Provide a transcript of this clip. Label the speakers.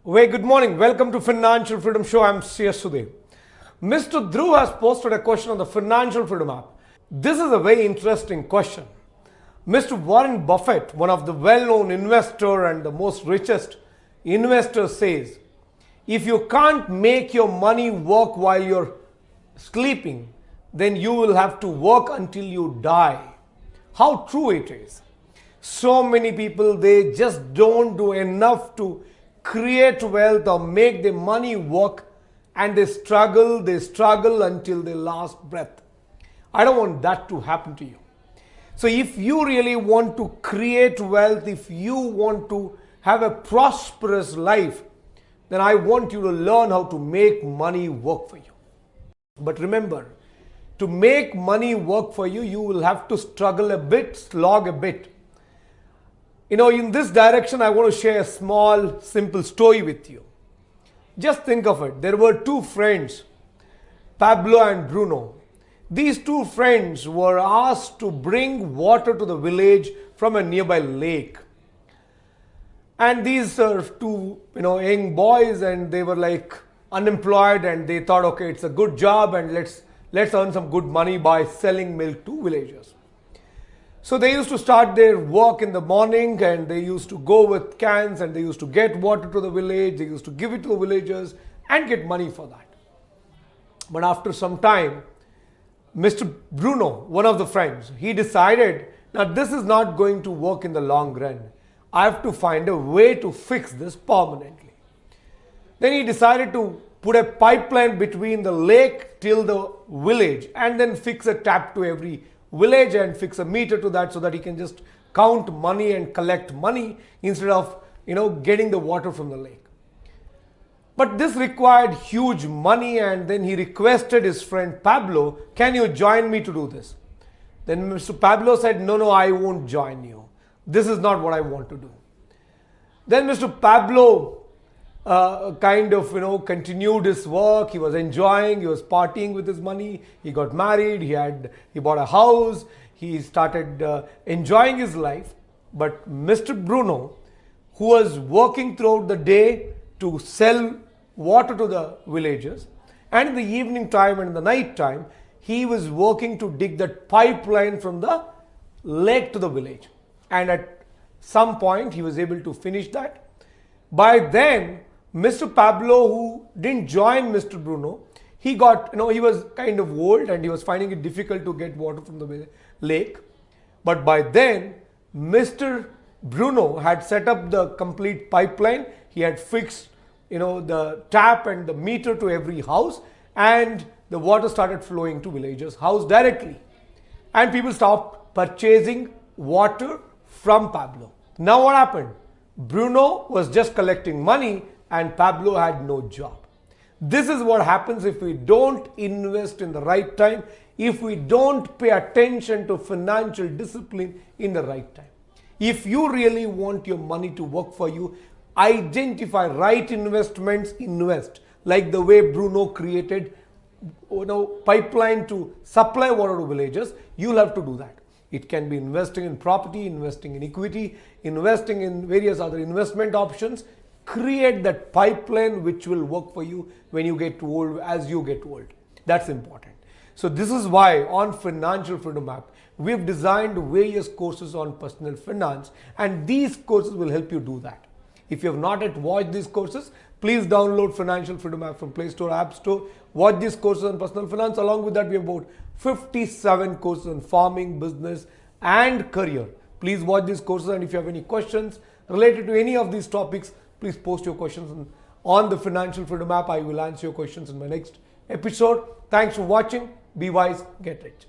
Speaker 1: Very good morning. Welcome to Financial Freedom Show. I'm CS Sudhir. Mr. Dhruv has posted a question on the Financial Freedom app. This is a very interesting question. Mr. Warren Buffett, one of the well-known investor and the most richest investor, says, if you can't make your money work while you're sleeping, then you will have to work until you die. How true it is. So many people, they just don't do enough to create wealth or make their money work, and they struggle until their last breath. I don't want that to happen to you. So if you really want to create wealth, if you want to have a prosperous life, then I want you to learn how to make money work for you. But remember, to make money work for you, you will have to struggle a bit, slog a bit. In this direction, I want to share a small, simple story with you. Just think of it. There were two friends, Pablo and Bruno. These two friends were asked to bring water to the village from a nearby lake. And these are two, young boys, and they were like unemployed, and they thought, okay, it's a good job, and let's earn some good money by selling milk to villagers. So they used to start their work in the morning, and they used to go with cans, and they used to get water to the village. They used to give it to the villagers and get money for that. But after some time, Mr. Bruno, one of the friends, he decided, now this is not going to work in the long run. I have to find a way to fix this permanently. Then he decided to put a pipeline between the lake till the village, and then fix a tap to every village and fix a meter to that, so that he can just count money and collect money instead of getting the water from the lake. But this required huge money, and then he requested his friend Pablo, can you join me to do this? Then Mr. Pablo said, no, I won't join you. This is not what I want to do. Then Mr. Pablo continued his work. He was enjoying, he was partying with his money. He got married, he bought a house, he started enjoying his life. But Mr. Bruno, who was working throughout the day to sell water to the villagers, and in the evening time and in the night time, he was working to dig that pipeline from the lake to the village. And at some point, he was able to finish that. By then, Mr. Pablo, who didn't join Mr. Bruno, he was kind of old, and he was finding it difficult to get water from the lake. But by then, Mr. Bruno had set up the complete pipeline. He had fixed, the tap and the meter to every house, and the water started flowing to villagers' house directly. And people stopped purchasing water from Pablo. Now what happened? Bruno was just collecting money, and Pablo had no job. This is what happens if we don't invest in the right time, if we don't pay attention to financial discipline in the right time. If you really want your money to work for you, identify right investments, invest. Like the way Bruno created pipeline to supply water to villagers, you'll have to do that. It can be investing in property, investing in equity, investing in various other investment options. Create that pipeline which will work for you when you get too old, as you get old. That's important. So this is why on Financial Freedom app, we've designed various courses on personal finance, and these courses will help you do that. If you have not yet watched these courses, please download Financial Freedom app from Play Store, App Store. Watch these courses on personal finance. Along with that, we have about 57 courses on farming, business, and career. Please watch these courses, and if you have any questions related to any of these topics, please post your questions on the Financial Freedom app. I will answer your questions in my next episode. Thanks for watching. Be wise, get rich.